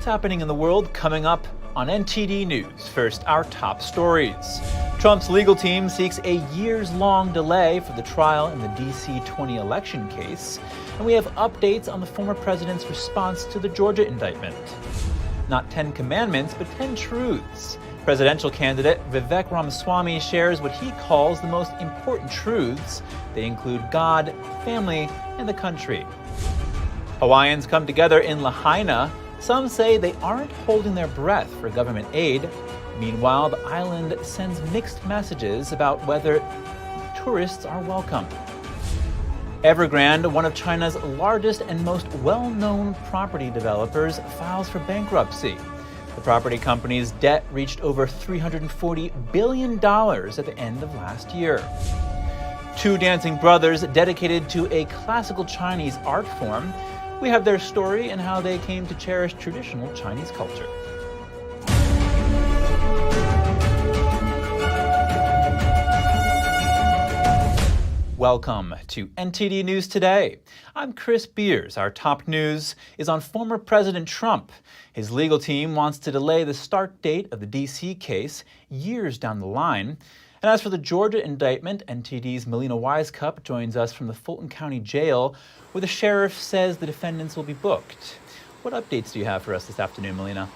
happening in the world coming up on NTD News. First, our top stories. Trump's legal team seeks a years-long delay for the trial in the D.C. 20 election case. And we have updates on the former president's response to the Georgia indictment. Not 10 commandments, but 10 truths. Presidential candidate Vivek Ramaswamy shares what he calls the most important truths. They include God, family, and the country. Hawaiians come together in Lahaina. Some say they aren't holding their breath for government aid. Meanwhile, the island sends mixed messages about whether tourists are welcome. Evergrande, one of China's largest and most well-known property developers, files for bankruptcy. The property company's debt reached over $340 billion at the end of last year. Two dancing brothers dedicated to a classical Chinese art form. We have their story and how they came to cherish traditional Chinese culture. Welcome to NTD News Today. I'm Chris Beers. Our top news is on former President Trump. His legal team wants to delay the start date of the D.C. case years down the line. And as for the Georgia indictment, NTD's Melina Wisecup joins us from the Fulton County Jail, where the sheriff says the defendants will be booked. What updates do you have for us this afternoon, Melina?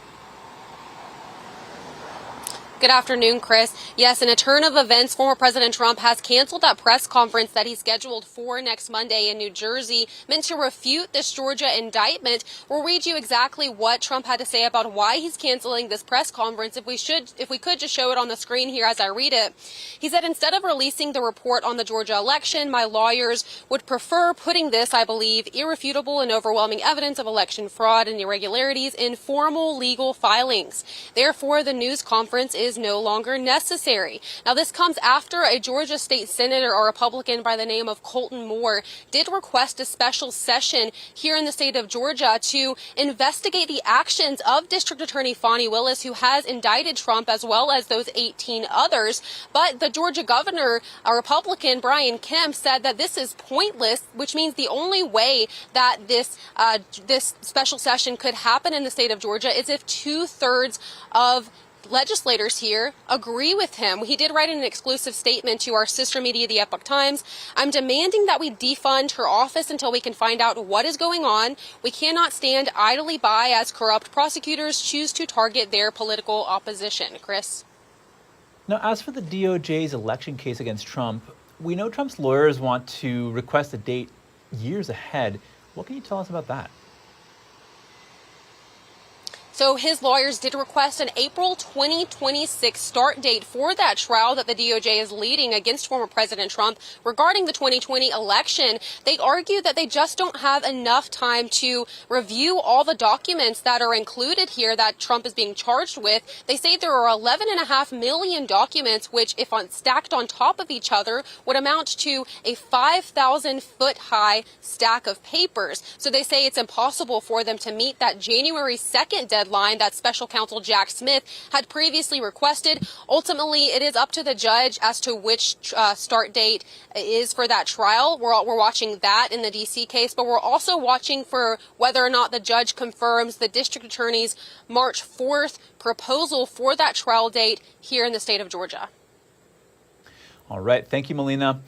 Good afternoon, Chris. Yes, in a turn of events, former President Trump has canceled that press conference that he scheduled for next Monday in New Jersey, meant to refute this Georgia indictment. We'll read you exactly what Trump had to say about why he's canceling this press conference. If we could just show it on the screen here as I read it. He said, instead of releasing the report on the Georgia election, my lawyers would prefer putting this, I believe, irrefutable and overwhelming evidence of election fraud and irregularities in formal legal filings. Therefore, the news conference is no longer necessary. Now, this comes after a Georgia state senator, a Republican by the name of Colton Moore, did request a special session here in the state of Georgia to investigate the actions of District Attorney Fani Willis, who has indicted Trump as well as those 18 others. But the Georgia governor, a Republican, Brian Kemp, said that this is pointless, which means the only way that this special session could happen in the state of Georgia is if 2/3 of legislators here agree with him. He did write in an exclusive statement to our sister media, the Epoch Times. I'm demanding that we defund her office until we can find out what is going on. We cannot stand idly by as corrupt prosecutors choose to target their political opposition. Chris? Now, as for the DOJ's election case against Trump, we know Trump's lawyers want to request a date years ahead. What can you tell us about that? So his lawyers did request an April 2026 start date for that trial that the DOJ is leading against former President Trump regarding the 2020 election. They argue that they just don't have enough time to review all the documents that are included here that Trump is being charged with. They say there are 11.5 million documents, which, if stacked on top of each other, would amount to a 5,000-foot high stack of papers. So they say it's impossible for them to meet that January 2nd deadline that special counsel Jack Smith had previously requested. Ultimately, it is up to the judge as to which start date is for that trial. We're watching that in the D.C. case, but we're also watching for whether or not the judge confirms the district attorney's March 4th proposal for that trial date here in the state of Georgia. All right. Thank you, Melina.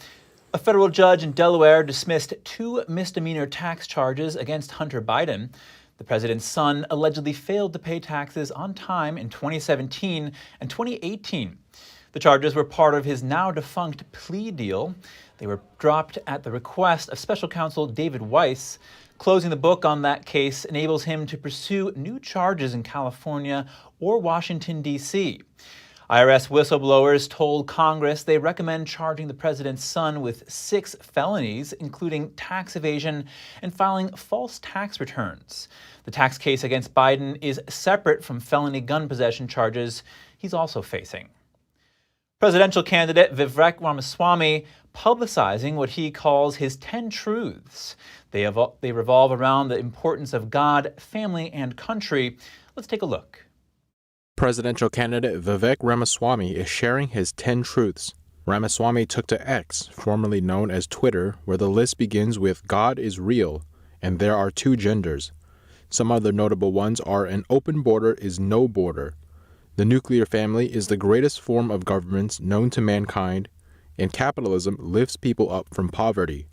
A federal judge in Delaware dismissed 2 misdemeanor tax charges against Hunter Biden. The president's son allegedly failed to pay taxes on time in 2017 and 2018. The charges were part of his now-defunct plea deal. They were dropped at the request of special counsel David Weiss. Closing the book on that case enables him to pursue new charges in California or Washington, D.C. IRS whistleblowers told Congress they recommend charging the president's son with 6 felonies, including tax evasion and filing false tax returns. The tax case against Biden is separate from felony gun possession charges he's also facing. Presidential candidate Vivek Ramaswamy publicizing what he calls his 10 truths. They revolve around the importance of God, family, and country. Let's take a look. Presidential candidate Vivek Ramaswamy is sharing his 10 truths. Ramaswamy took to X, formerly known as Twitter, where the list begins with God is real and there are 2 genders. Some other notable ones are an open border is no border, the nuclear family is the greatest form of governance known to mankind, and capitalism lifts people up from poverty.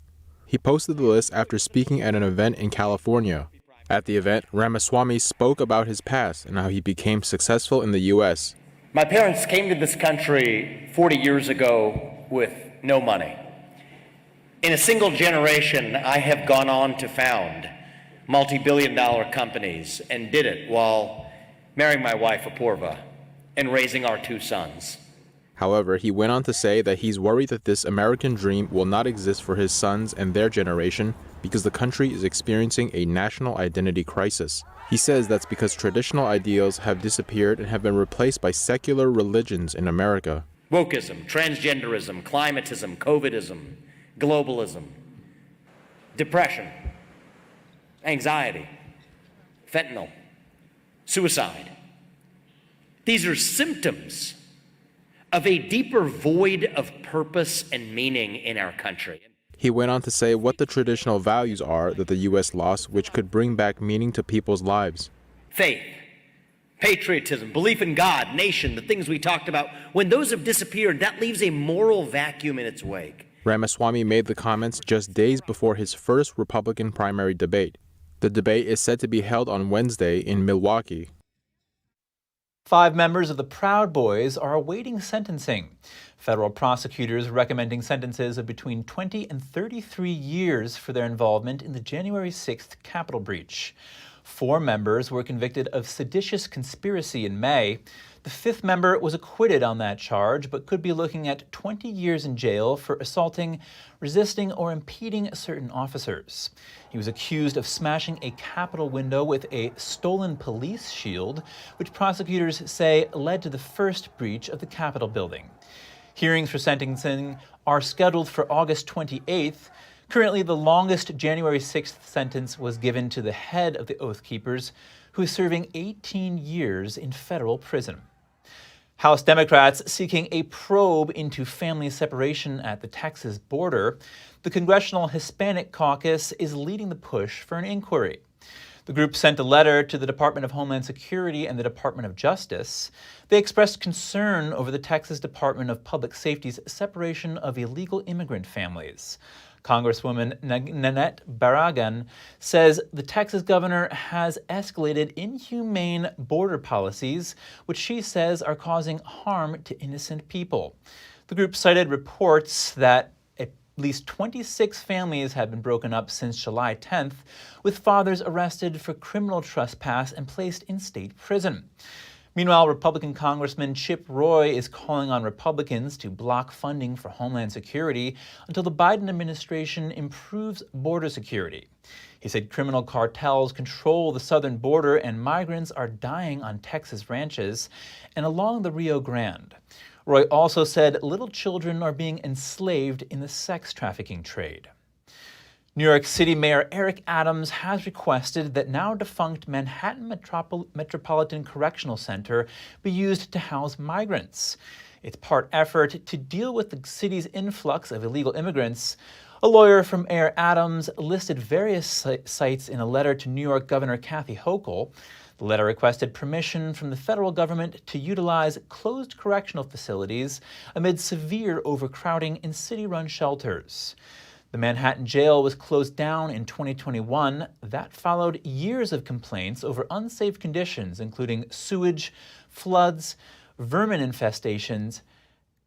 He posted the list after speaking at an event in California. At the event, Ramaswamy spoke about his past and how he became successful in the U.S. My parents came to this country 40 years ago with no money. In a single generation, I have gone on to found multi-billion-dollar companies and did it while marrying my wife, Apurva, and raising our 2 sons. However, he went on to say that he's worried that this American dream will not exist for his sons and their generation because the country is experiencing a national identity crisis. He says that's because traditional ideals have disappeared and have been replaced by secular religions in America. Wokeism, transgenderism, climatism, COVIDism, globalism, depression, anxiety, fentanyl, suicide. These are symptoms of a deeper void of purpose and meaning in our country. He went on to say what the traditional values are that the U.S. lost, which could bring back meaning to people's lives. Faith, patriotism, belief in God, nation, the things we talked about. When those have disappeared, that leaves a moral vacuum in its wake. Ramaswamy made the comments just days before his first Republican primary debate. The debate is set to be held on Wednesday in Milwaukee. 5 members of the Proud Boys are awaiting sentencing. Federal prosecutors recommending sentences of between 20 and 33 years for their involvement in the January 6th Capitol breach. 4 members were convicted of seditious conspiracy in May. The 5th member was acquitted on that charge, but could be looking at 20 years in jail for assaulting, resisting, or impeding certain officers. He was accused of smashing a Capitol window with a stolen police shield, which prosecutors say led to the first breach of the Capitol building. Hearings for sentencing are scheduled for August 28th. Currently, the longest January 6th sentence was given to the head of the Oath Keepers, who is serving 18 years in federal prison. House Democrats seeking a probe into family separation at the Texas border. The Congressional Hispanic Caucus is leading the push for an inquiry. The group sent a letter to the Department of Homeland Security and the Department of Justice. They expressed concern over the Texas Department of Public Safety's separation of illegal immigrant families. Congresswoman Nanette Barragan says the Texas governor has escalated inhumane border policies, which she says are causing harm to innocent people. The group cited reports that at least 26 families have been broken up since July 10th, with fathers arrested for criminal trespass and placed in state prison. Meanwhile, Republican Congressman Chip Roy is calling on Republicans to block funding for Homeland Security until the Biden administration improves border security. He said criminal cartels control the southern border and migrants are dying on Texas ranches and along the Rio Grande. Roy also said little children are being enslaved in the sex trafficking trade. New York City Mayor Eric Adams has requested that now defunct Manhattan Metropolitan Correctional Center be used to house migrants. It's part effort to deal with the city's influx of illegal immigrants. A lawyer from Mayor Adams listed various sites in a letter to New York Governor Kathy Hochul. The letter requested permission from the federal government to utilize closed correctional facilities amid severe overcrowding in city-run shelters. The Manhattan jail was closed down in 2021. That followed years of complaints over unsafe conditions, including sewage, floods, vermin infestations,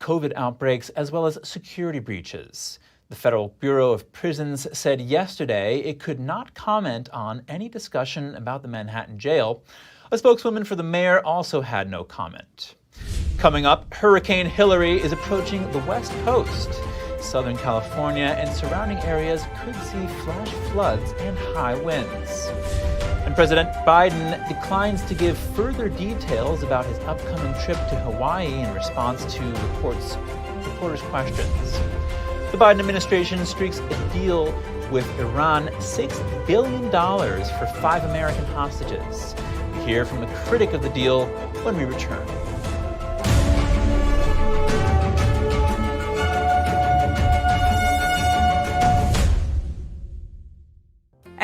COVID outbreaks, as well as security breaches. The Federal Bureau of Prisons said yesterday it could not comment on any discussion about the Manhattan jail. A spokeswoman for the mayor also had no comment. Coming up, Hurricane Hilary is approaching the West Coast. Southern California and surrounding areas could see flash floods and high winds. And President Biden declines to give further details about his upcoming trip to Hawaii in response to reporters' questions. The Biden administration streaks a deal with Iran $6 billion for 5 American hostages. We hear from a critic of the deal when we return.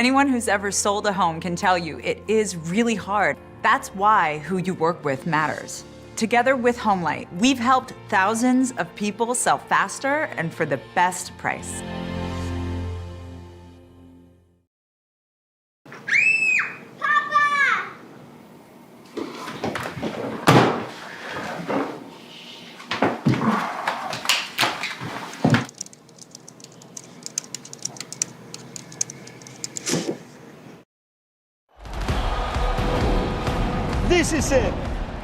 Anyone who's ever sold a home can tell you it is really hard. That's why who you work with matters. Together with Homelight, we've helped thousands of people sell faster and for the best price. This is it,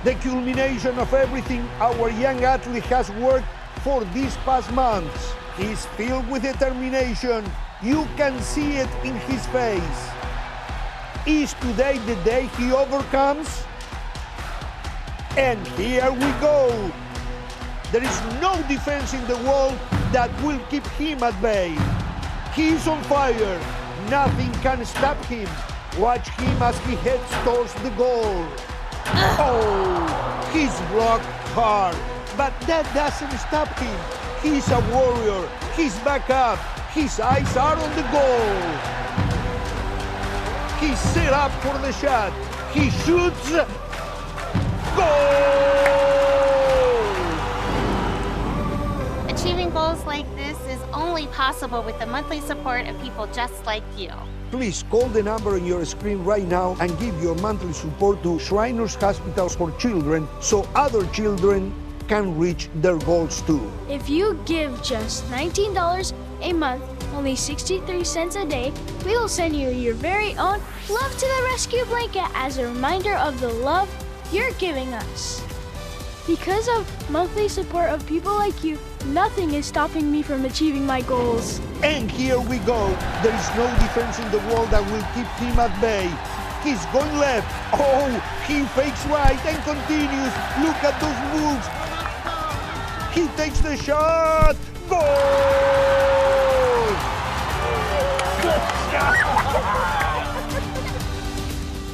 the culmination of everything our young athlete has worked for these past months. He's filled with determination. You can see it in his face. Is today the day he overcomes? And here we go. There is no defense in the world that will keep him at bay. He's on fire. Nothing can stop him. Watch him as he heads towards the goal. Oh, he's blocked hard, but that doesn't stop him. He's a warrior. He's back up. His eyes are on the goal. He's set up for the shot. He shoots. Goal! Achieving goals like this is only possible with the monthly support of people just like you. Please call the number on your screen right now and give your monthly support to Shriners Hospitals for Children so other children can reach their goals too. If you give just $19 a month, only 63 cents a day, we will send you your very own Love to the Rescue blanket as a reminder of the love you're giving us. Because of monthly support of people like you, nothing is stopping me from achieving my goals. And here we go. There is no defense in the world that will keep him at bay. He's going left. Oh, he fakes right and continues. Look at those moves. He takes the shot. Goal!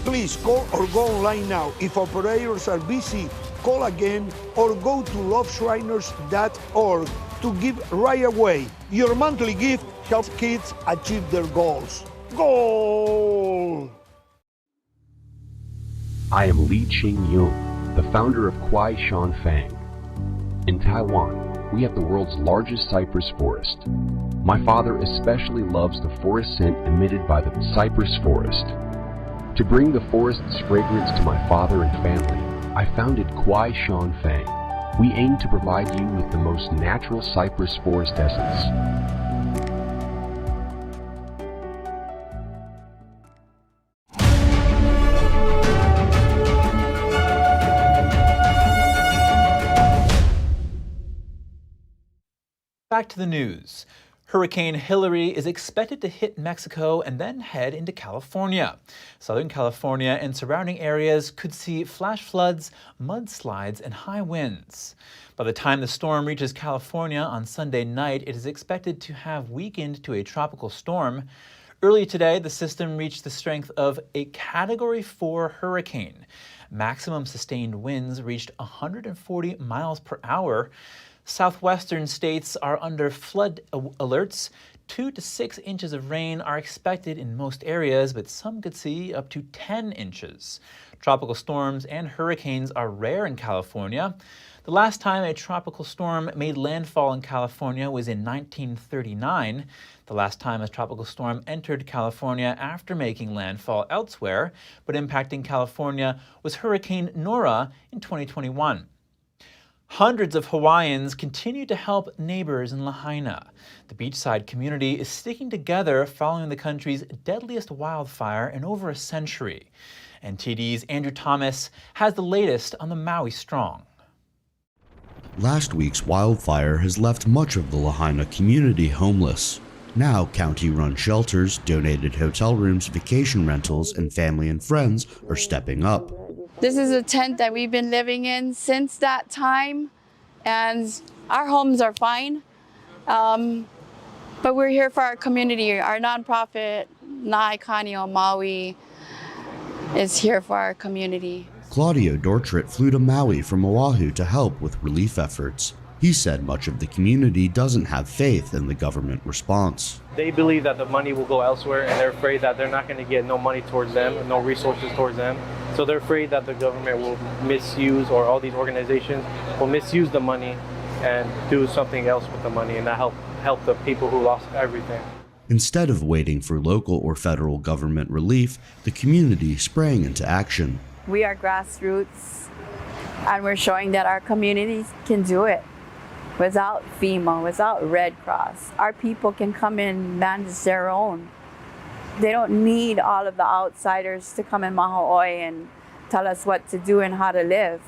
Please call or go online now. If operators are busy, call again or go to loveshriners.org to give right away. Your monthly gift helps kids achieve their goals. Goal! I am Li Ching Yoon, the founder of Kwai Shan Fang. In Taiwan, we have the world's largest cypress forest. My father especially loves the forest scent emitted by the cypress forest. To bring the forest's fragrance to my father and family, I founded Kwai Shan Fang. We aim to provide you with the most natural cypress forest essence. Back to the news. Hurricane Hilary is expected to hit Mexico and then head into California. Southern California and surrounding areas could see flash floods, mudslides, and high winds. By the time the storm reaches California on Sunday night, it is expected to have weakened to a tropical storm. Early today, the system reached the strength of a Category 4 hurricane. Maximum sustained winds reached 140 miles per hour. Southwestern states are under flood alerts. 2 to 6 inches of rain are expected in most areas, but some could see up to 10 inches. Tropical storms and hurricanes are rare in California. The last time a tropical storm made landfall in California was in 1939. The last time a tropical storm entered California after making landfall elsewhere, but impacting California, was Hurricane Nora in 2021. Hundreds of Hawaiians continue to help neighbors in Lahaina. The beachside community is sticking together following the country's deadliest wildfire in over a century. NTD's Andrew Thomas has the latest on the Maui Strong. Last week's wildfire has left much of the Lahaina community homeless. Now, county-run shelters, donated hotel rooms, vacation rentals, and family and friends are stepping up. This is a tent that we've been living in since that time, and our homes are fine. But we're here for our community. Our nonprofit, Na'Aikanio Maui, is here for our community. Claudio Dortrit flew to Maui from Oahu to help with relief efforts. He said much of the community doesn't have faith in the government response. They believe that the money will go elsewhere, and they're afraid that they're not going to get no money towards them, no resources towards them. So they're afraid that the government will misuse, or all these organizations will misuse the money and do something else with the money and not help the people who lost everything. Instead of waiting for local or federal government relief, the community sprang into action. We are grassroots, and we're showing that our communities can do it. Without FEMA, without Red Cross, our people can come in and manage their own. They don't need all of the outsiders to come in Maui and tell us what to do and how to live.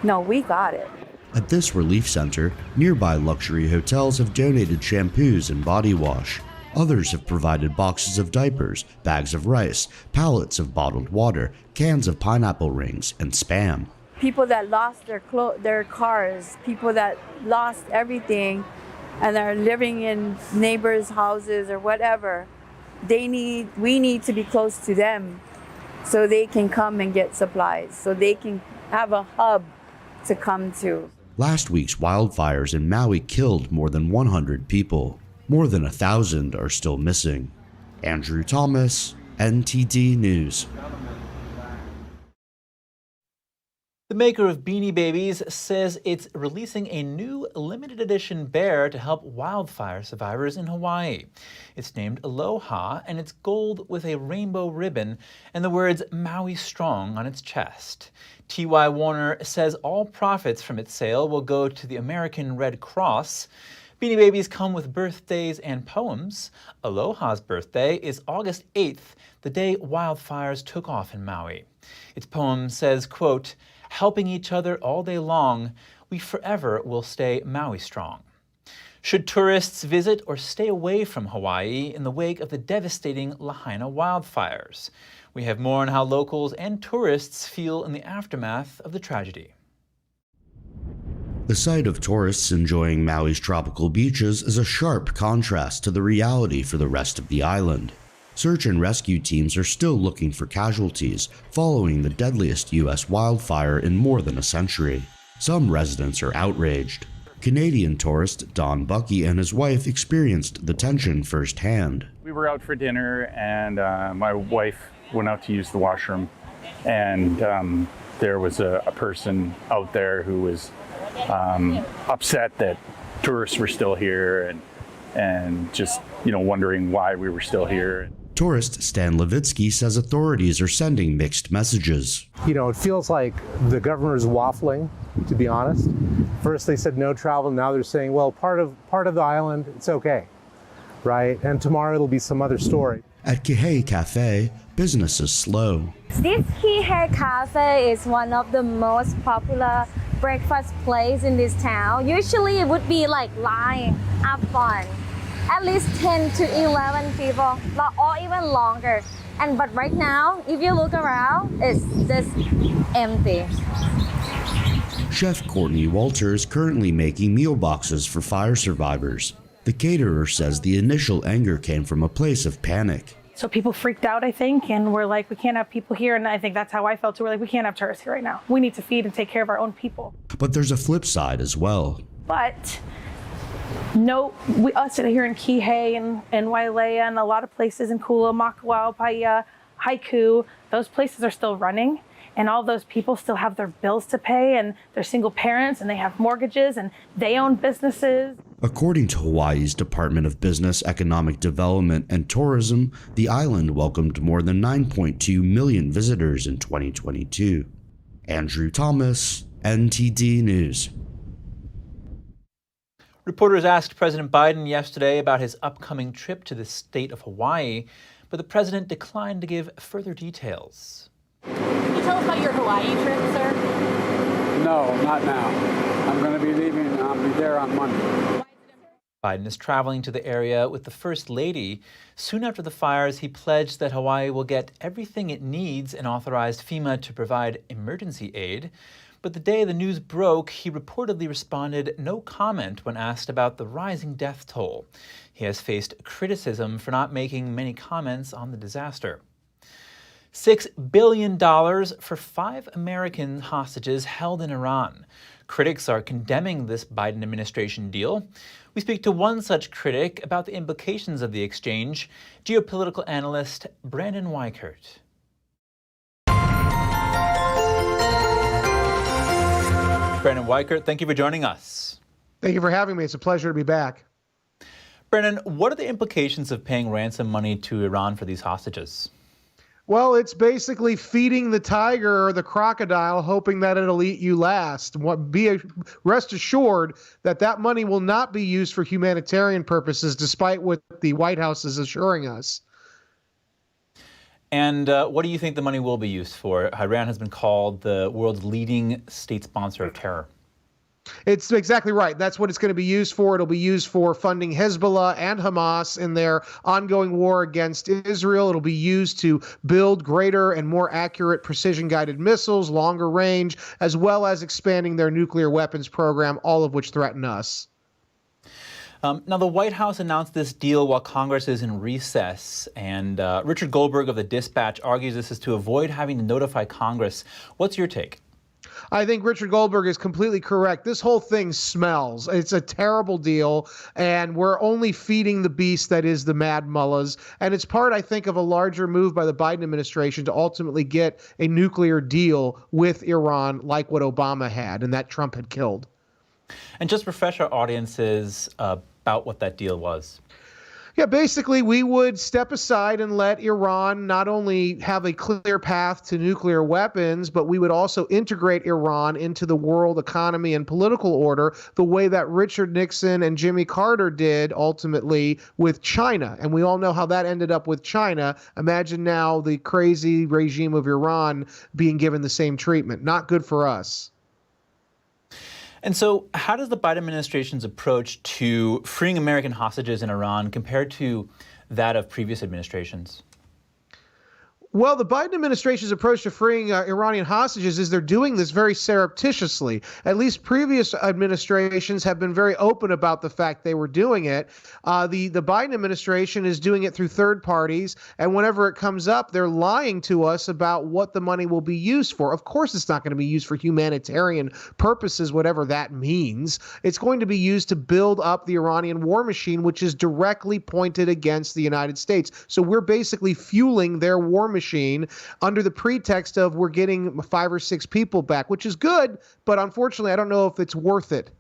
No, we got it. At this relief center, nearby luxury hotels have donated shampoos and body wash. Others have provided boxes of diapers, bags of rice, pallets of bottled water, cans of pineapple rings, and Spam. People that lost their cars, people that lost everything and are living in neighbors' houses or whatever, we need to be close to them so they can come and get supplies, so they can have a hub to come to. Last week's wildfires in Maui killed more than 100 people. More than 1,000 are still missing. Andrew Thomas, NTD News. The maker of Beanie Babies says it's releasing a new limited edition bear to help wildfire survivors in Hawaii. It's named Aloha, and it's gold with a rainbow ribbon and the words Maui Strong on its chest. T.Y. Warner says all profits from its sale will go to the American Red Cross. Beanie Babies come with birthdays and poems. Aloha's birthday is August 8th, the day wildfires took off in Maui. Its poem says, quote, "Helping each other all day long, we forever will stay Maui strong." Should tourists visit or stay away from Hawaii in the wake of the devastating Lahaina wildfires? We have more on how locals and tourists feel in the aftermath of the tragedy. The sight of tourists enjoying Maui's tropical beaches is a sharp contrast to the reality for the rest of the island. Search and rescue teams are still looking for casualties following the deadliest U.S. wildfire in more than a century. Some residents are outraged. Canadian tourist Don Bucky and his wife experienced the tension firsthand. We were out for dinner, and my wife went out to use the washroom, and there was a person out there who was upset that tourists were still here and just, wondering why we were still here. Tourist Stan Levitsky says authorities are sending mixed messages. It feels like the governor is waffling, to be honest. First they said no travel, now they're saying, well, part of the island, it's okay, right? And tomorrow it'll be some other story. At Kihei Cafe, business is slow. This Kihei Cafe is one of the most popular breakfast place in this town. Usually it would be like line up fun. At least 10 to 11 people, or even longer. But right now, if you look around, it's just empty. Chef Courtney Walter is currently making meal boxes for fire survivors. The caterer says the initial anger came from a place of panic. So people freaked out, I think, and we're like, we can't have people here. And I think that's how I felt too. We're like, we can't have tourists here right now. We need to feed and take care of our own people. But there's a flip side as well. But us here in Kihei and Wailea and a lot of places in Kula, Makawao, Paia, Haiku, those places are still running. And all those people still have their bills to pay, and they're single parents, and they have mortgages, and they own businesses. According to Hawaii's Department of Business, Economic Development, and Tourism, the island welcomed more than 9.2 million visitors in 2022. Andrew Thomas, NTD News. Reporters asked President Biden yesterday about his upcoming trip to the state of Hawaii, but the president declined to give further details. Can you tell us about your Hawaii trip, sir? No, not now. I'm going to be leaving. I'll be there on Monday. Biden is traveling to the area with the First Lady. Soon after the fires, he pledged that Hawaii will get everything it needs and authorized FEMA to provide emergency aid. But the day the news broke, he reportedly responded no comment when asked about the rising death toll. He has faced criticism for not making many comments on the disaster. $6 billion for 5 American hostages held in Iran. Critics are condemning this Biden administration deal. We speak to one such critic about the implications of the exchange, geopolitical analyst Brandon Weichert. Brandon Weichert, thank you for joining us. Thank you for having me. It's a pleasure to be back. Brandon, what are the implications of paying ransom money to Iran for these hostages? Well, it's basically feeding the tiger or the crocodile, hoping that it'll eat you last. Rest assured that that money will not be used for humanitarian purposes, despite what the White House is assuring us. And what do you think the money will be used for? Iran has been called the world's leading state sponsor of terror. It's exactly right. That's what it's going to be used for. It'll be used for funding Hezbollah and Hamas in their ongoing war against Israel. It'll be used to build greater and more accurate precision-guided missiles, longer range, as well as expanding their nuclear weapons program, all of which threaten us. Now, the White House announced this deal while Congress is in recess, and Richard Goldberg of the Dispatch argues this is to avoid having to notify Congress. What's your take? I think Richard Goldberg is completely correct. This whole thing smells. It's a terrible deal, and we're only feeding the beast that is the mad mullahs. And it's part, I think, of a larger move by the Biden administration to ultimately get a nuclear deal with Iran like what Obama had and that Trump had killed. And just refresh our audiences about what that deal was. Yeah, basically, we would step aside and let Iran not only have a clear path to nuclear weapons, but we would also integrate Iran into the world economy and political order the way that Richard Nixon and Jimmy Carter did ultimately with China. And we all know how that ended up with China. Imagine now the crazy regime of Iran being given the same treatment. Not good for us. And so how does the Biden administration's approach to freeing American hostages in Iran compare to that of previous administrations? Well, the Biden administration's approach to freeing Iranian hostages is they're doing this very surreptitiously. At least previous administrations have been very open about the fact they were doing it. The Biden administration is doing it through third parties, and whenever it comes up, they're lying to us about what the money will be used for. Of course, it's not going to be used for humanitarian purposes, whatever that means. It's going to be used to build up the Iranian war machine, which is directly pointed against the United States. So we're basically fueling their war machine under the pretext of we're getting 5 or 6 people back, which is good, but unfortunately, I don't know if it's worth it.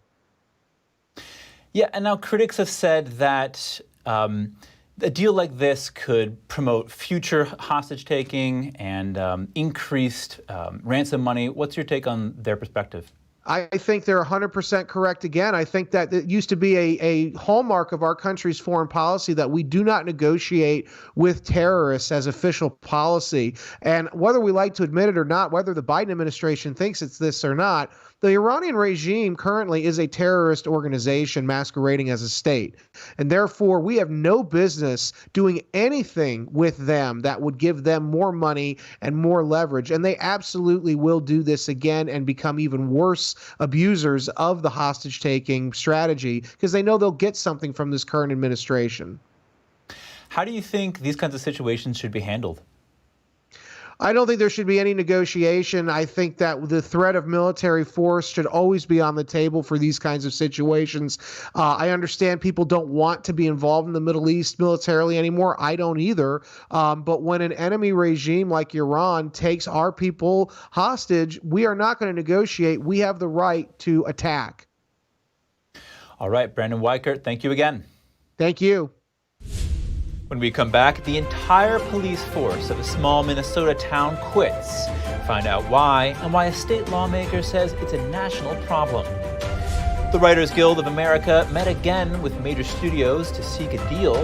Yeah, and now critics have said that a deal like this could promote future hostage-taking and increased ransom money. What's your take on their perspective? I think they're 100% correct again. I think that it used to be a hallmark of our country's foreign policy that we do not negotiate with terrorists as official policy. And whether we like to admit it or not, whether the Biden administration thinks it's this or not, the Iranian regime currently is a terrorist organization masquerading as a state. And therefore, we have no business doing anything with them that would give them more money and more leverage. And they absolutely will do this again and become even worse abusers of the hostage-taking strategy because they know they'll get something from this current administration. How do you think these kinds of situations should be handled? I don't think there should be any negotiation. I think that the threat of military force should always be on the table for these kinds of situations. I understand people don't want to be involved in the Middle East militarily anymore. I don't either. But when an enemy regime like Iran takes our people hostage, we are not going to negotiate. We have the right to attack. All right, Brandon Weichert, thank you again. Thank you. When we come back, the entire police force of a small Minnesota town quits. Find out why and why a state lawmaker says it's a national problem. The Writers Guild of America met again with major studios to seek a deal.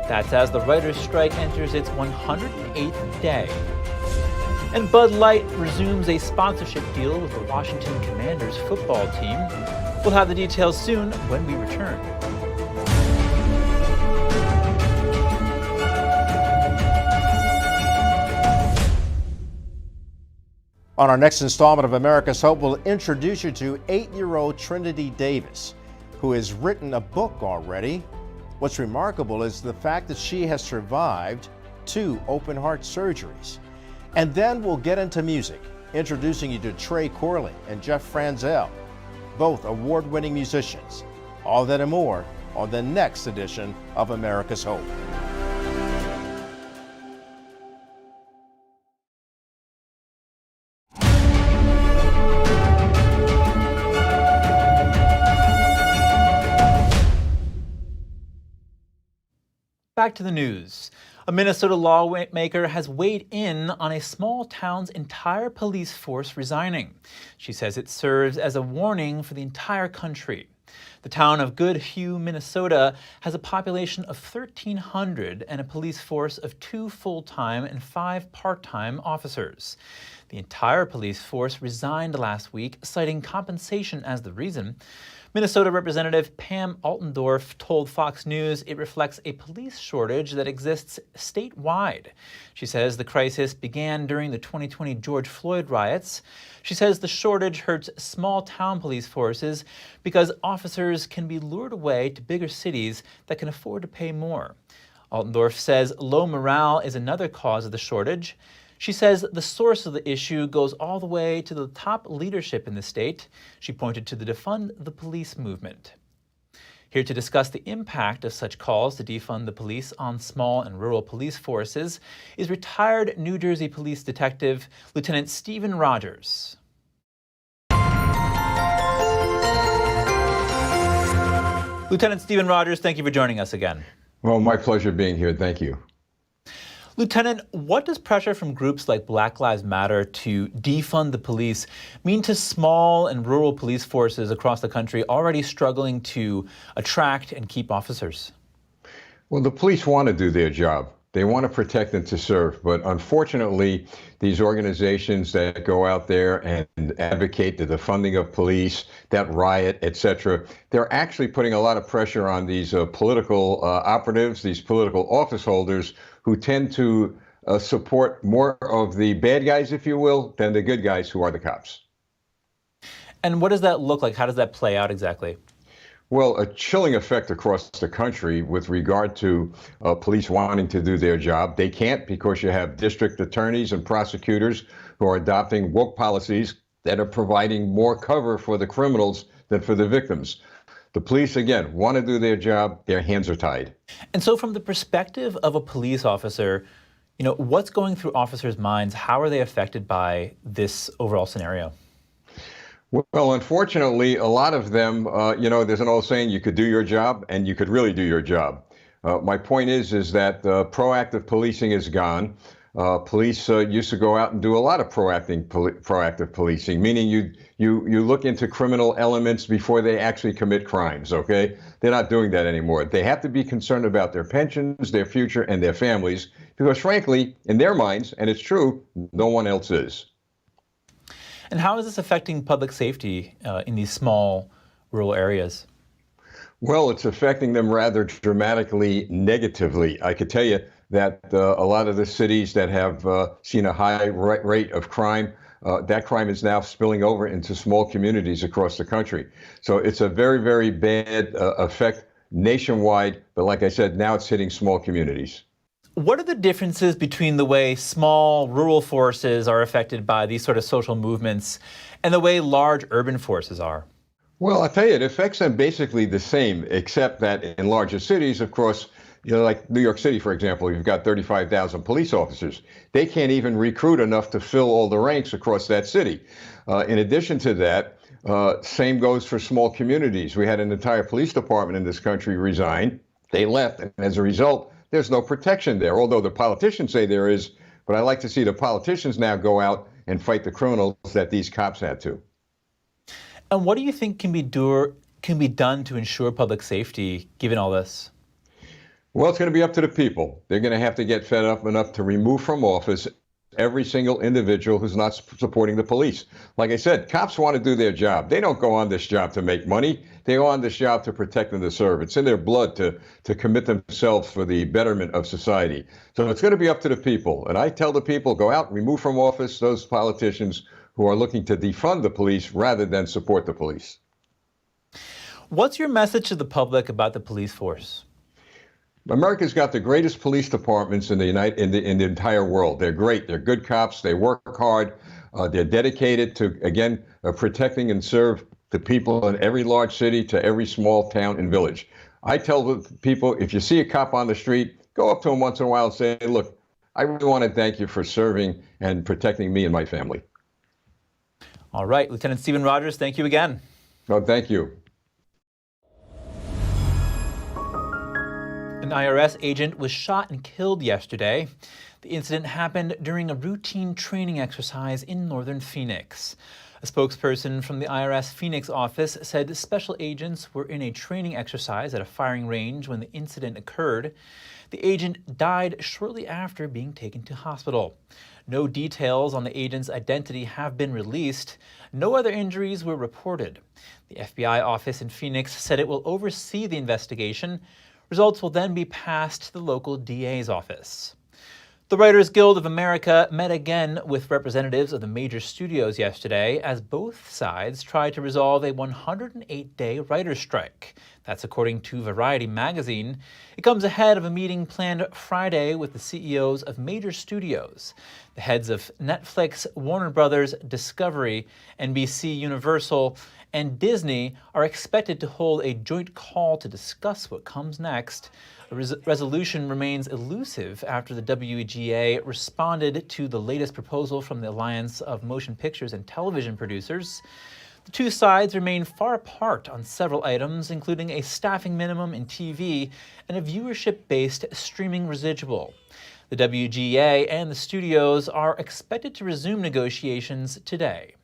That's as the writers' strike enters its 108th day. And Bud Light resumes a sponsorship deal with the Washington Commanders football team. We'll have the details soon when we return. On our next installment of America's Hope, we'll introduce you to 8-year-old Trinity Davis, who has written a book already. What's remarkable is the fact that she has survived 2 open heart surgeries. And then we'll get into music, introducing you to Trey Corley and Jeff Franzel, both award-winning musicians. All that and more on the next edition of America's Hope. Back to the news. A Minnesota lawmaker has weighed in on a small town's entire police force resigning. She says it serves as a warning for the entire country. The town of Goodhue, Minnesota has a population of 1,300 and a police force of 2 full-time and 5 part-time officers. The entire police force resigned last week, citing compensation as the reason. Minnesota Representative Pam Altendorf told Fox News it reflects a police shortage that exists statewide. She says the crisis began during the 2020 George Floyd riots. She says the shortage hurts small town police forces because officers can be lured away to bigger cities that can afford to pay more. Altendorf says low morale is another cause of the shortage. She says the source of the issue goes all the way to the top leadership in the state. She pointed to the Defund the Police movement. Here to discuss the impact of such calls to defund the police on small and rural police forces is retired New Jersey police detective Lieutenant Stephen Rogers. Lieutenant Stephen Rogers, thank you for joining us again. Well, my pleasure being here. Thank you. Lieutenant, what does pressure from groups like Black Lives Matter to defund the police mean to small and rural police forces across the country already struggling to attract and keep officers? Well, the police want to do their job. They want to protect and to serve. But unfortunately, these organizations that go out there and advocate the defunding of police, that riot, etc., they're actually putting a lot of pressure on these political operatives, these political office holders, who tend to support more of the bad guys, if you will, than the good guys who are the cops. And what does that look like? How does that play out exactly? Well, a chilling effect across the country with regard to police wanting to do their job. They can't because you have district attorneys and prosecutors who are adopting woke policies that are providing more cover for the criminals than for the victims. The police, again, want to do their job. Their hands are tied. And so from the perspective of a police officer, what's going through officers' minds? How are they affected by this overall scenario? Well, unfortunately, a lot of them, there's an old saying, you could do your job and you could really do your job. My point is that proactive policing is gone. Police used to go out and do a lot of proactive policing, meaning you look into criminal elements before they actually commit crimes, okay? They're not doing that anymore. They have to be concerned about their pensions, their future, and their families, because frankly, in their minds, and it's true, no one else is. And how is this affecting public safety in these small rural areas? Well, it's affecting them rather dramatically negatively. I could tell you that a lot of the cities that have seen a high rate of crime, that crime is now spilling over into small communities across the country. So it's a very, very bad effect nationwide. But like I said, now it's hitting small communities. What are the differences between the way small rural forces are affected by these sort of social movements and the way large urban forces are? Well, I'll tell you, it affects them basically the same, except that in larger cities, of course, like New York City, for example, you've got 35,000 police officers. They can't even recruit enough to fill all the ranks across that city. In addition to that, same goes for small communities. We had an entire police department in this country resign. They left, and as a result, there's no protection there, although the politicians say there is. But I like to see the politicians now go out and fight the criminals that these cops had to. And what do you think can be done to ensure public safety, given all this? Well, it's going to be up to the people. They're going to have to get fed up enough to remove from office every single individual who's not supporting the police. Like I said, cops want to do their job. They don't go on this job to make money. They go on this job to protect and to serve. It's in their blood to commit themselves for the betterment of society. So it's going to be up to the people. And I tell the people, go out, remove from office those politicians who are looking to defund the police rather than support the police. What's your message to the public about the police force? America's got the greatest police departments in the entire world. They're great. They're good cops. They work hard. They're dedicated to, again, protecting and serve the people in every large city to every small town and village. I tell the people, if you see a cop on the street, go up to him once in a while and say, look, I really want to thank you for serving and protecting me and my family. All right, Lieutenant Stephen Rogers, thank you again. No, thank you. An IRS agent was shot and killed yesterday. The incident happened during a routine training exercise in northern Phoenix. A spokesperson from the IRS Phoenix office said special agents were in a training exercise at a firing range when the incident occurred. The agent died shortly after being taken to hospital. No details on the agent's identity have been released. No other injuries were reported. The FBI office in Phoenix said it will oversee the investigation. Results will then be passed to the local DA's office. The Writers Guild of America met again with representatives of the major studios yesterday as both sides tried to resolve a 108-day writers' strike. That's according to Variety magazine. It comes ahead of a meeting planned Friday with the CEOs of major studios. The heads of Netflix, Warner Brothers, Discovery, NBC Universal, and Disney are expected to hold a joint call to discuss what comes next. A resolution remains elusive after the WGA responded to the latest proposal from the Alliance of Motion Pictures and Television Producers. The two sides remain far apart on several items, including a staffing minimum in TV and a viewership-based streaming residual. The WGA and the studios are expected to resume negotiations today.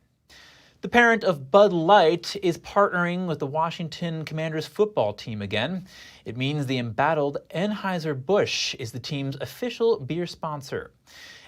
The parent of Bud Light is partnering with the Washington Commanders football team again. It means the embattled Anheuser-Busch is the team's official beer sponsor.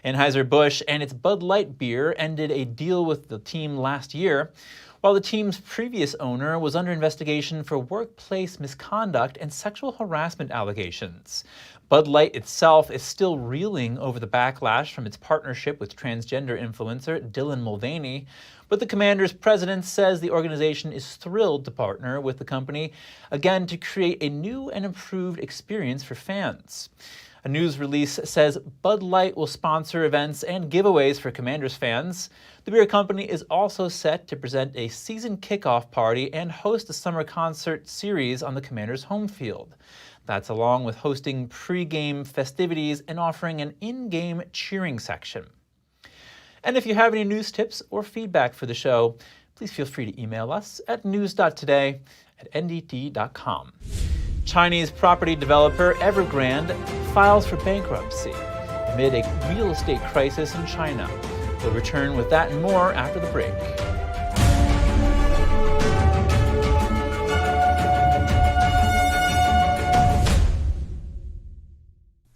Anheuser-Busch and its Bud Light beer ended a deal with the team last year, while the team's previous owner was under investigation for workplace misconduct and sexual harassment allegations. Bud Light itself is still reeling over the backlash from its partnership with transgender influencer Dylan Mulvaney, but the Commander's president says the organization is thrilled to partner with the company again to create a new and improved experience for fans. A news release says Bud Light will sponsor events and giveaways for Commanders fans. The beer company is also set to present a season kickoff party and host a summer concert series on the Commanders' home field. That's along with hosting pre-game festivities and offering an in-game cheering section. And if you have any news tips or feedback for the show, please feel free to email us at news.today@ndt.com. Chinese property developer Evergrande files for bankruptcy amid a real estate crisis in China. We'll return with that and more after the break.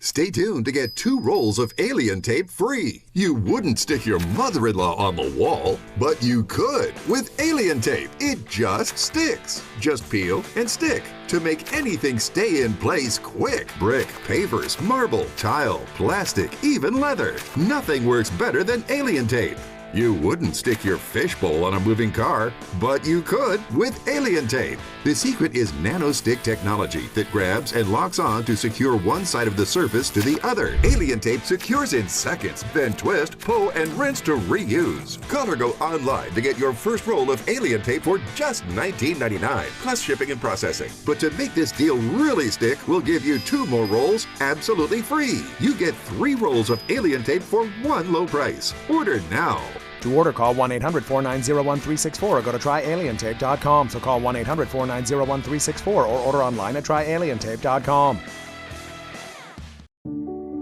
Stay tuned to get 2 rolls of alien tape free. You wouldn't stick your mother-in-law on the wall, but you could with alien tape. It just sticks. Just peel and stick to make anything stay in place quick. Brick, pavers, marble, tile, plastic, even leather. Nothing works better than alien tape. You wouldn't stick your fishbowl on a moving car, but you could with alien tape. The secret is nano-stick technology that grabs and locks on to secure one side of the surface to the other. Alien tape secures in seconds, then twist, pull, and rinse to reuse. Call or go online to get your first roll of alien tape for just $19.99, plus shipping and processing. But to make this deal really stick, we'll give you 2 more rolls absolutely free. You get 3 rolls of alien tape for one low price. Order now. To order, call 1-800-490-1364 or go to tryalientape.com. So call 1-800-490-1364 or order online at tryalientape.com.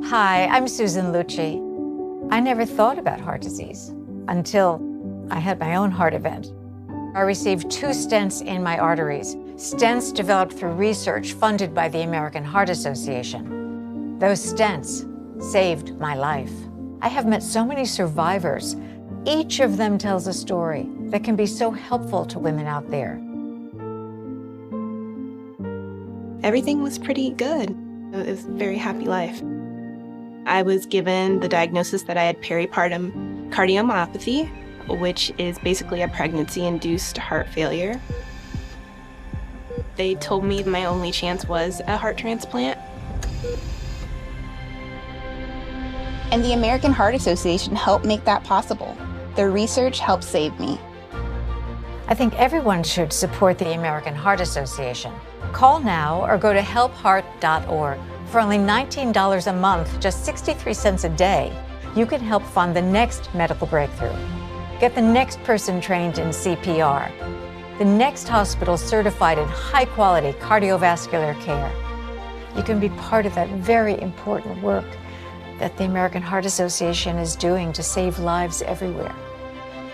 Hi, I'm Susan Lucci. I never thought about heart disease until I had my own heart event. I received 2 stents in my arteries, stents developed through research funded by the American Heart Association. Those stents saved my life. I have met so many survivors. Each of them tells a story that can be so helpful to women out there. Everything was pretty good. It was a very happy life. I was given the diagnosis that I had peripartum cardiomyopathy, which is basically a pregnancy-induced heart failure. They told me my only chance was a heart transplant. And the American Heart Association helped make that possible. Their research helped save me. I think everyone should support the American Heart Association. Call now or go to helpheart.org. For only $19 a month, just 63 cents a day, you can help fund the next medical breakthrough. Get the next person trained in CPR, the next hospital certified in high-quality cardiovascular care. You can be part of that very important work that the American Heart Association is doing to save lives everywhere.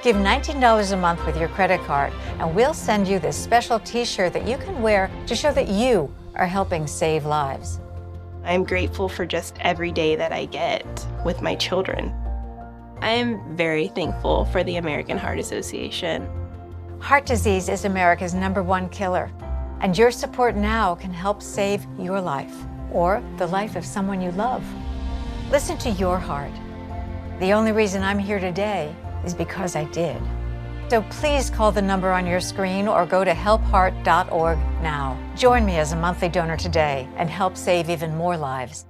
Give $19 a month with your credit card, and we'll send you this special t-shirt that you can wear to show that you are helping save lives. I'm grateful for just every day that I get with my children. I am very thankful for the American Heart Association. Heart disease is America's #1 killer, and your support now can help save your life or the life of someone you love. Listen to your heart. The only reason I'm here today is because I did. So please call the number on your screen or go to helpheart.org now. Join me as a monthly donor today and help save even more lives.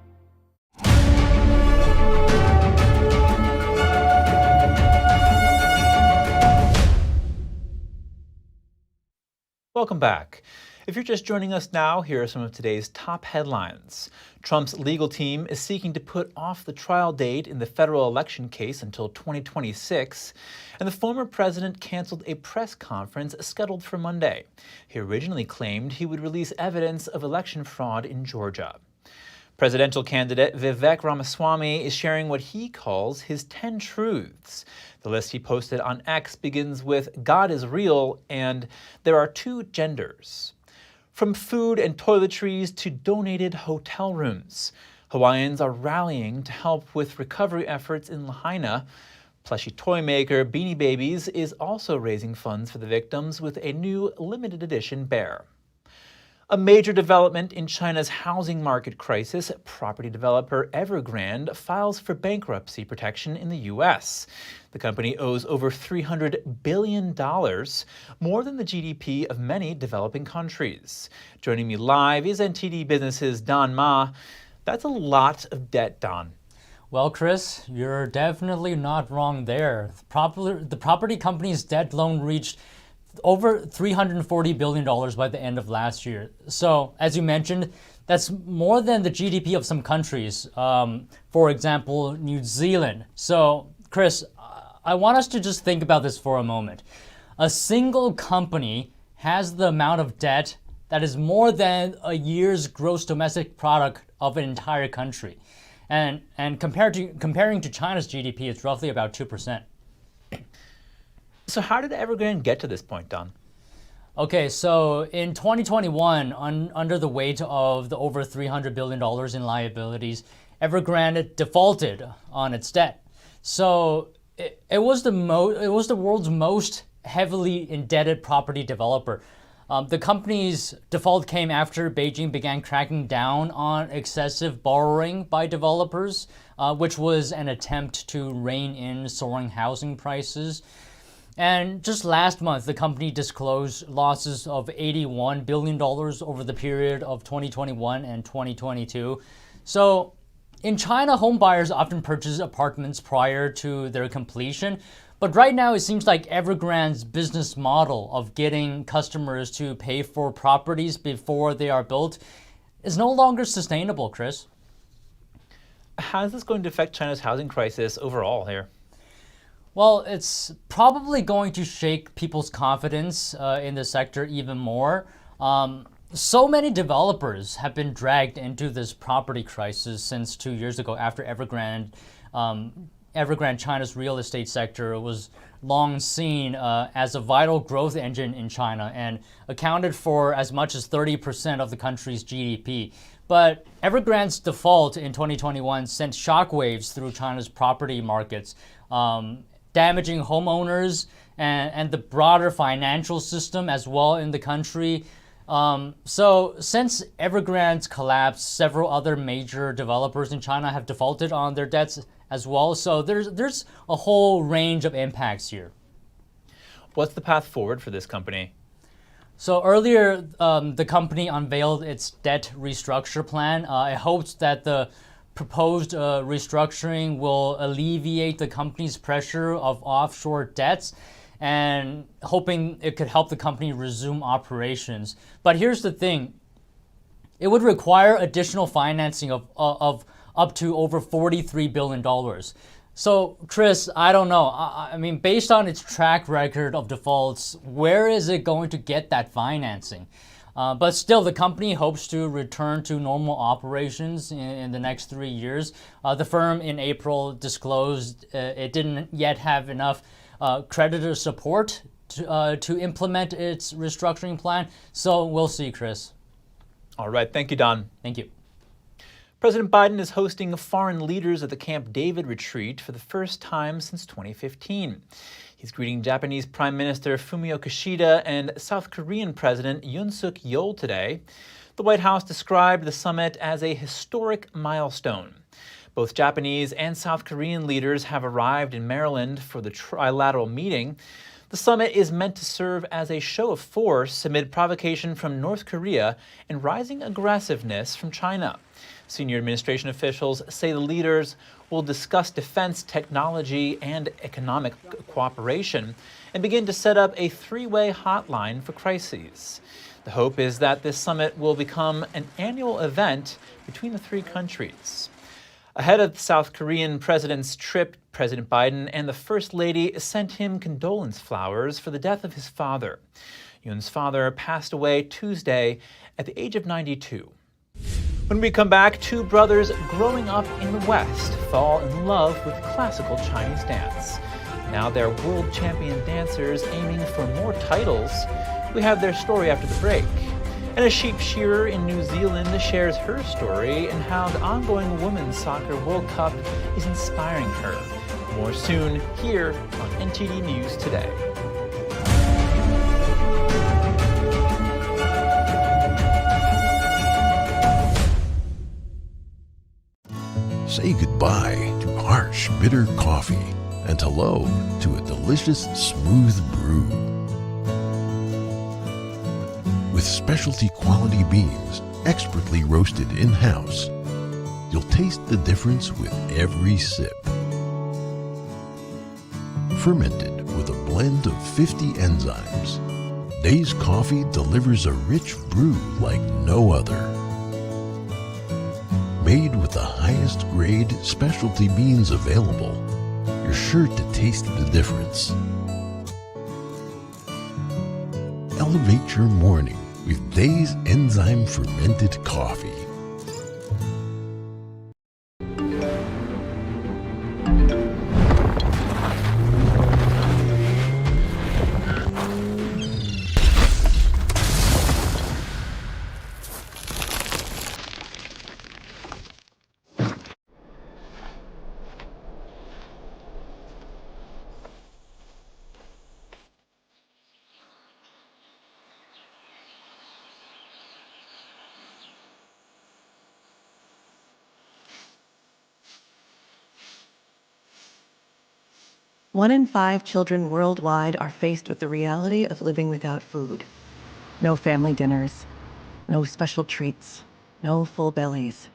Welcome back. If you're just joining us now, here are some of today's top headlines. Trump's legal team is seeking to put off the trial date in the federal election case until 2026, and the former president canceled a press conference scheduled for Monday. He originally claimed he would release evidence of election fraud in Georgia. Presidential candidate Vivek Ramaswamy is sharing what he calls his 10 truths. The list he posted on X begins with "God is real" and "There are two genders." From food and toiletries to donated hotel rooms, Hawaiians are rallying to help with recovery efforts in Lahaina. Plushie toy maker Beanie Babies is also raising funds for the victims with a new limited edition bear. A major development in China's housing market crisis, property developer Evergrande files for bankruptcy protection in the U.S. The company owes over $300 billion, more than the GDP of many developing countries. Joining me live is NTD Business's Don Ma. That's a lot of debt, Don. Well, Chris, you're definitely not wrong there. The property company's debt loan reached over $340 billion by the end of last year. So, as you mentioned, that's more than the GDP of some countries, for example, New Zealand. So, Chris, I want us to just think about this for a moment. A single company has the amount of debt that is more than a year's gross domestic product of an entire country. And comparing to China's GDP, it's roughly about 2%. So how did Evergrande get to this point, Don? Okay, so in 2021, under the weight of the over $300 billion in liabilities, Evergrande defaulted on its debt. So it was the world's most heavily indebted property developer. The company's default came after Beijing began cracking down on excessive borrowing by developers, which was an attempt to rein in soaring housing prices. And just last month, the company disclosed losses of $81 billion over the period of 2021 and 2022. So in China, home buyers often purchase apartments prior to their completion. But right now, it seems like Evergrande's business model of getting customers to pay for properties before they are built is no longer sustainable, Chris. How is this going to affect China's housing crisis overall here? Well, it's probably going to shake people's confidence in the sector even more. So many developers have been dragged into this property crisis since 2 years ago after Evergrande, China's real estate sector, was long seen as a vital growth engine in China and accounted for as much as 30% of the country's GDP. But Evergrande's default in 2021 sent shockwaves through China's property markets, damaging homeowners and the broader financial system as well in the country. So since Evergrande's collapse, several other major developers in China have defaulted on their debts as well. So there's a whole range of impacts here. What's the path forward for this company? So earlier, the company unveiled its debt restructure plan. It hopes that the proposed restructuring will alleviate the company's pressure of offshore debts, and hoping it could help the company resume operations. But here's the thing. It would require additional financing of up to over $43 billion. So, Chris, I don't know. I mean, based on its track record of defaults, where is it going to get that financing? But still, the company hopes to return to normal operations in the next 3 years. The firm in April disclosed it didn't yet have enough creditor support to implement its restructuring plan. So we'll see, Chris. All right. Thank you, Don. Thank you. President Biden is hosting foreign leaders at the Camp David retreat for the first time since 2015. He's greeting Japanese Prime Minister Fumio Kishida and South Korean President Yoon Suk-yeol today. The White House described the summit as a historic milestone. Both Japanese and South Korean leaders have arrived in Maryland for the trilateral meeting. The summit is meant to serve as a show of force amid provocation from North Korea and rising aggressiveness from China. Senior administration officials say the leaders will discuss defense, technology, and economic cooperation and begin to set up a three-way hotline for crises. The hope is that this summit will become an annual event between the three countries. Ahead of the South Korean president's trip, President Biden and the First Lady sent him condolence flowers for the death of his father. Yoon's father passed away Tuesday at the age of 92. When we come back, two brothers growing up in the West fall in love with classical Chinese dance. Now they're world champion dancers aiming for more titles. We have their story after the break. And a sheep shearer in New Zealand shares her story and how the ongoing Women's Soccer World Cup is inspiring her. More soon here on NTD News Today. Say goodbye to harsh, bitter coffee and hello to a delicious, smooth brew. With specialty quality beans, expertly roasted in-house, you'll taste the difference with every sip. Fermented with a blend of 50 enzymes, Days Coffee delivers a rich brew like no other. Made with the highest grade specialty beans available, you're sure to taste the difference. Elevate your morning with Days Enzyme Fermented Coffee. One in 5 children worldwide are faced with the reality of living without food. No family dinners, no special treats, no full bellies.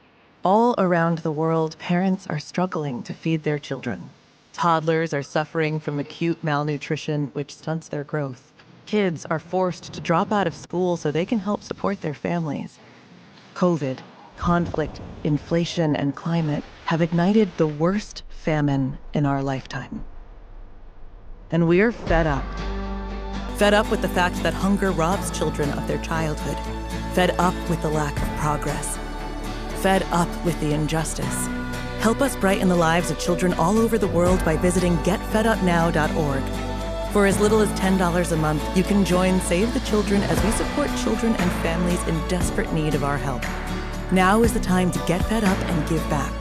All around the world, parents are struggling to feed their children. Toddlers are suffering from acute malnutrition, which stunts their growth. Kids are forced to drop out of school so they can help support their families. COVID, conflict, inflation, and climate have ignited the worst famine in our lifetime. And we're fed up. Fed up with the fact that hunger robs children of their childhood. Fed up with the lack of progress. Fed up with the injustice. Help us brighten the lives of children all over the world by visiting getfedupnow.org. For as little as $10 a month, you can join Save the Children as we support children and families in desperate need of our help. Now is the time to get fed up and give back.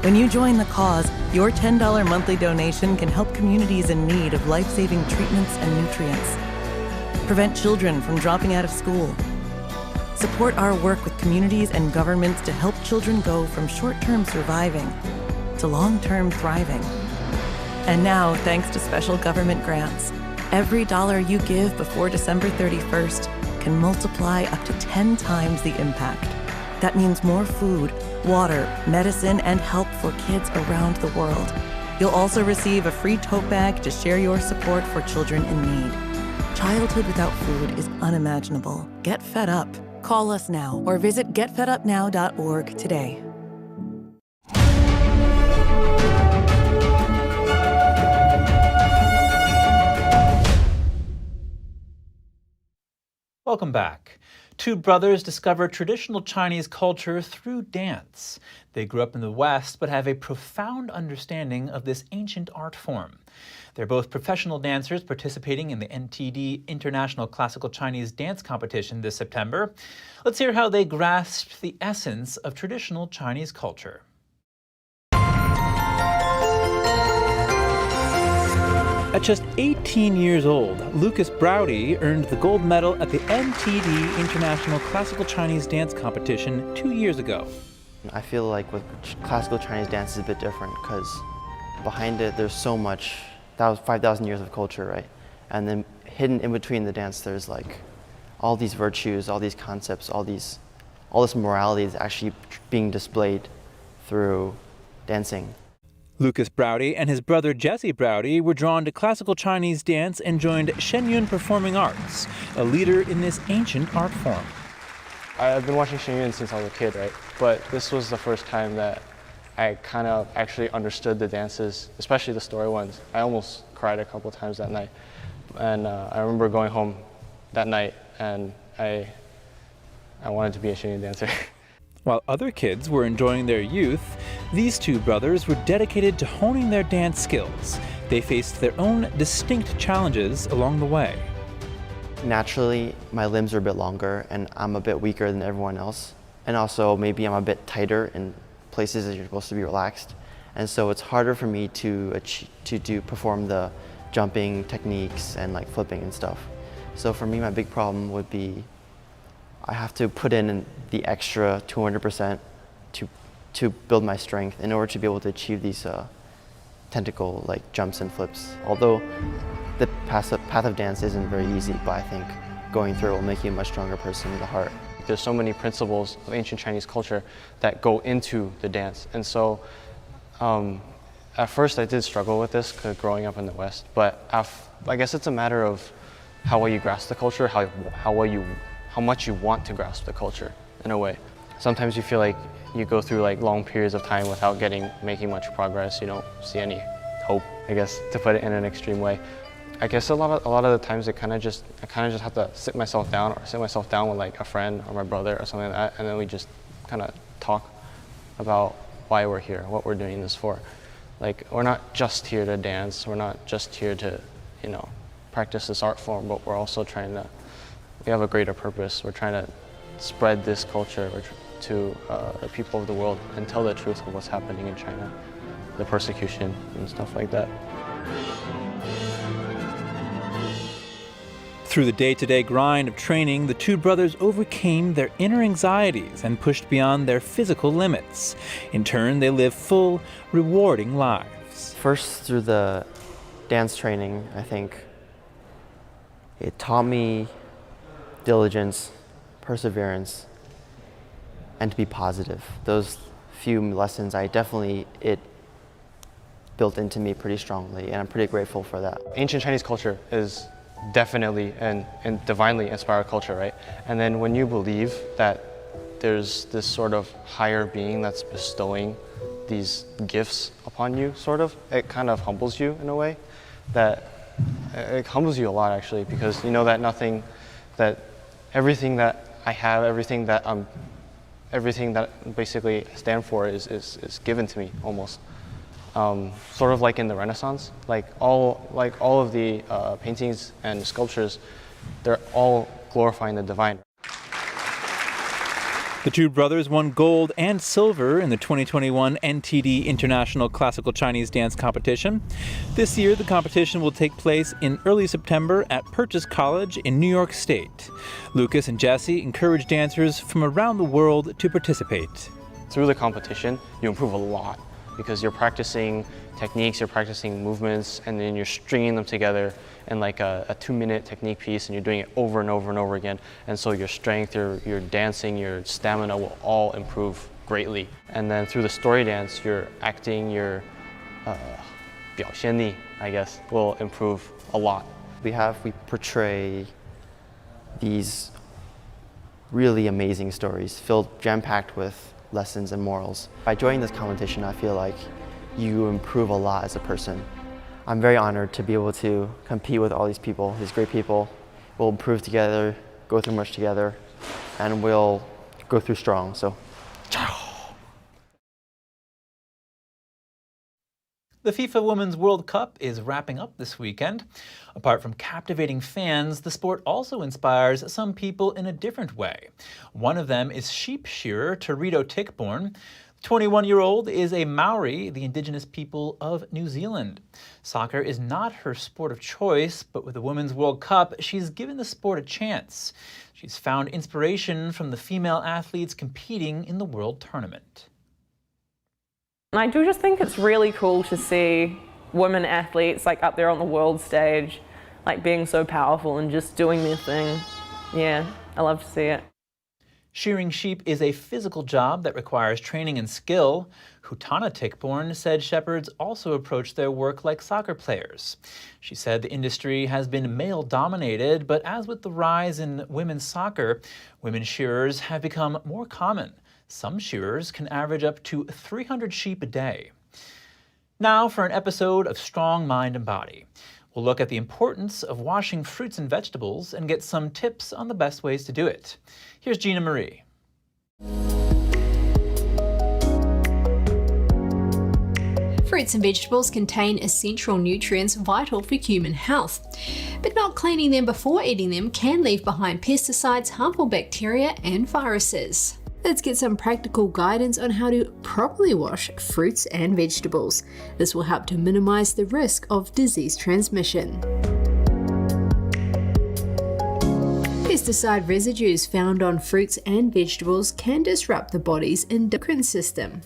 When you join the cause, your $10 monthly donation can help communities in need of life-saving treatments and nutrients. Prevent children from dropping out of school. Support our work with communities and governments to help children go from short-term surviving to long-term thriving. And now, thanks to special government grants, every dollar you give before December 31st can multiply up to 10 times the impact. That means more food, water, medicine, and help for kids around the world. You'll also receive a free tote bag to share your support for children in need. Childhood without food is unimaginable. Get fed up. Call us now or visit getfedupnow.org today. Welcome back. Two brothers discover traditional Chinese culture through dance. They grew up in the West but have a profound understanding of this ancient art form. They're both professional dancers participating in the NTD International Classical Chinese Dance Competition this September. Let's hear how they grasped the essence of traditional Chinese culture. At just 18 years old, Lucas Browdy earned the gold medal at the NTD International Classical Chinese Dance Competition 2 years ago. I feel like with classical Chinese dance is a bit different because behind it there's so much, 5,000 years of culture, right? And then hidden in between the dance there's like all these virtues, all these concepts, all this morality is actually being displayed through dancing. Lucas Browdy and his brother Jesse Browdy were drawn to classical Chinese dance and joined Shenyun Performing Arts, a leader in this ancient art form. I've been watching Shenyun since I was a kid, right? But this was the first time that I kind of actually understood the dances, especially the story ones. I almost cried a couple times that night. And I remember going home that night and I wanted to be a Shenyun dancer. While other kids were enjoying their youth, these two brothers were dedicated to honing their dance skills. They faced their own distinct challenges along the way. Naturally, my limbs are a bit longer and I'm a bit weaker than everyone else. And also maybe I'm a bit tighter in places that you're supposed to be relaxed. And so it's harder for me to perform the jumping techniques and like flipping and stuff. So for me, my big problem would be I have to put in the extra 200% to build my strength in order to be able to achieve these tentacle like jumps and flips. Although the path of dance isn't very easy, but I think going through it will make you a much stronger person with a heart. There's so many principles of ancient Chinese culture that go into the dance. And so at first I did struggle with this growing up in the West, but I guess it's a matter of how well you grasp the culture, how much you want to grasp the culture in a way. Sometimes you feel like you go through like long periods of time without making much progress. You don't see any hope, I guess, to put it in an extreme way. I guess a lot of the times I kind of just have to sit myself down with like a friend or my brother or something like that, and then we just kind of talk about why we're here, what we're doing this for. Like, we're not just here to dance, we're not just here to, practice this art form, but we're also we have a greater purpose. We're trying to spread this culture to the people of the world and tell the truth of what's happening in China, the persecution and stuff like that. Through the day-to-day grind of training, the two brothers overcame their inner anxieties and pushed beyond their physical limits. In turn, they live full, rewarding lives. First, through the dance training, I think it taught me diligence, perseverance, and to be positive. Those few lessons, it built into me pretty strongly, and I'm pretty grateful for that. Ancient Chinese culture is definitely and divinely inspired culture, right? And then when you believe that there's this sort of higher being that's bestowing these gifts upon you, it kind of humbles you in a way. It humbles you a lot, actually, because you know that everything that I have, everything that basically I stand for is given to me almost. Sort of like in the Renaissance, all of the paintings and sculptures, they're all glorifying the divine. The two brothers won gold and silver in the 2021 NTD International Classical Chinese Dance Competition. This year, the competition will take place in early September at Purchase College in New York State. Lucas and Jesse encourage dancers from around the world to participate. Through the competition, you improve a lot because you're practicing techniques, you're practicing movements, and then you're stringing them together in like a 2-minute technique piece, and you're doing it over and over and over again. And so your strength, your dancing, your stamina will all improve greatly. And then through the story dance, your acting, your 表现力, I guess, will improve a lot. We portray these really amazing stories filled, jam-packed with lessons and morals. By joining this competition, I feel like you improve a lot as a person. I'm very honored to be able to compete with all these people, these great people. We'll improve together, go through much together, and we'll go through strong. So, ciao! The FIFA Women's World Cup is wrapping up this weekend. Apart from captivating fans, the sport also inspires some people in a different way. One of them is sheep shearer Torito Tickborn. The 21-year-old is a Maui, the indigenous people of New Zealand. Soccer is not her sport of choice, but with the Women's World Cup, she's given the sport a chance. She's found inspiration from the female athletes competing in the World Tournament. I do just think it's really cool to see women athletes like up there on the world stage, like being so powerful and just doing their thing. Yeah, I love to see it. Shearing sheep is a physical job that requires training and skill. Hutana Tickborn said shepherds also approach their work like soccer players. She said the industry has been male-dominated, but as with the rise in women's soccer, women shearers have become more common. Some shearers can average up to 300 sheep a day. Now for an episode of Strong Mind and Body. We'll look at the importance of washing fruits and vegetables and get some tips on the best ways to do it. Here's Gina Marie. Fruits and vegetables contain essential nutrients vital for human health. But not cleaning them before eating them can leave behind pesticides, harmful bacteria, and viruses. Let's get some practical guidance on how to properly wash fruits and vegetables. This will help to minimize the risk of disease transmission. Pesticide residues found on fruits and vegetables can disrupt the body's endocrine system.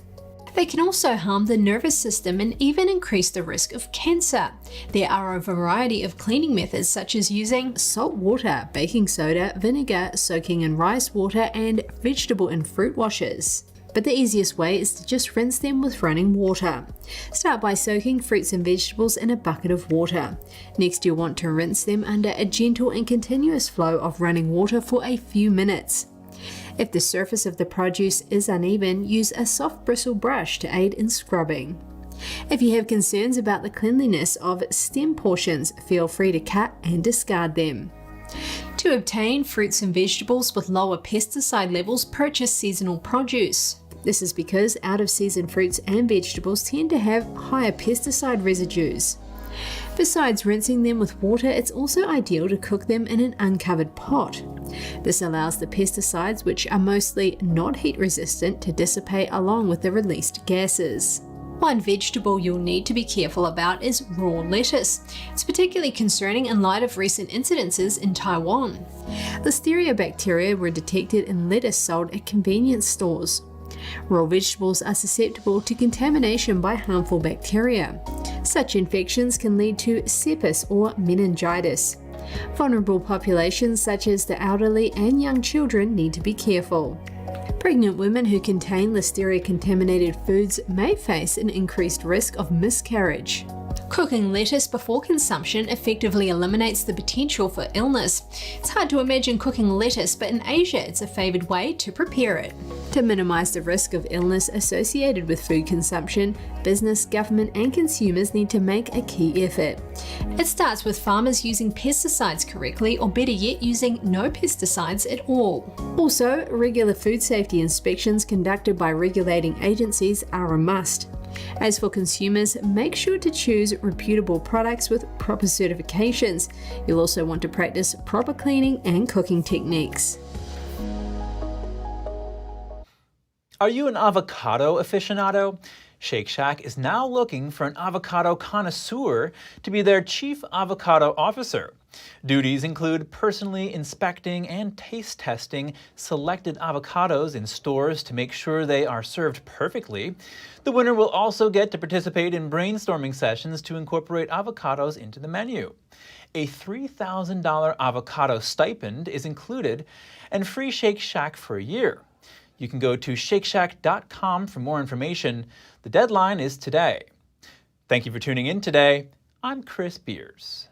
They can also harm the nervous system and even increase the risk of cancer. There are a variety of cleaning methods such as using salt water, baking soda, vinegar, soaking in rice water, and vegetable and fruit washes. But the easiest way is to just rinse them with running water. Start by soaking fruits and vegetables in a bucket of water. Next, you'll want to rinse them under a gentle and continuous flow of running water for a few minutes. If the surface of the produce is uneven, use a soft bristle brush to aid in scrubbing. If you have concerns about the cleanliness of stem portions, feel free to cut and discard them. To obtain fruits and vegetables with lower pesticide levels, purchase seasonal produce. This is because out-of-season fruits and vegetables tend to have higher pesticide residues. Besides rinsing them with water, it's also ideal to cook them in an uncovered pot. This allows the pesticides, which are mostly not heat resistant, to dissipate along with the released gases. One vegetable you'll need to be careful about is raw lettuce. It's particularly concerning in light of recent incidences in Taiwan. Listeria bacteria were detected in lettuce sold at convenience stores. Raw vegetables are susceptible to contamination by harmful bacteria. Such infections can lead to sepsis or meningitis. Vulnerable populations such as the elderly and young children need to be careful. Pregnant women who contain listeria-contaminated foods may face an increased risk of miscarriage. Cooking lettuce before consumption effectively eliminates the potential for illness. It's hard to imagine cooking lettuce, but in Asia it's a favoured way to prepare it. To minimise the risk of illness associated with food consumption, business, government and consumers need to make a key effort. It starts with farmers using pesticides correctly, or better yet, using no pesticides at all. Also, regular food safety inspections conducted by regulating agencies are a must. As for consumers, make sure to choose reputable products with proper certifications. You'll also want to practice proper cleaning and cooking techniques. Are you an avocado aficionado? Shake Shack is now looking for an avocado connoisseur to be their chief avocado officer. Duties include personally inspecting and taste testing selected avocados in stores to make sure they are served perfectly. The winner will also get to participate in brainstorming sessions to incorporate avocados into the menu. A $3,000 avocado stipend is included and free Shake Shack for a year. You can go to shakeshack.com for more information. The deadline is today. Thank you for tuning in today. I'm Chris Beers.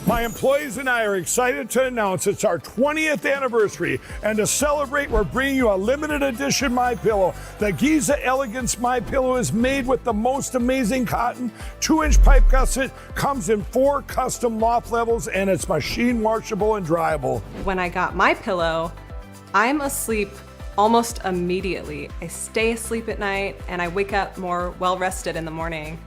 My employees and I are excited to announce it's our 20th anniversary, and to celebrate, we're bringing you a limited edition MyPillow. The Giza Elegance MyPillow is made with the most amazing cotton, 2-inch pipe gusset, comes in 4 custom loft levels, and it's machine washable and dryable. When I got MyPillow, I'm asleep almost immediately. I stay asleep at night and I wake up more well rested in the morning.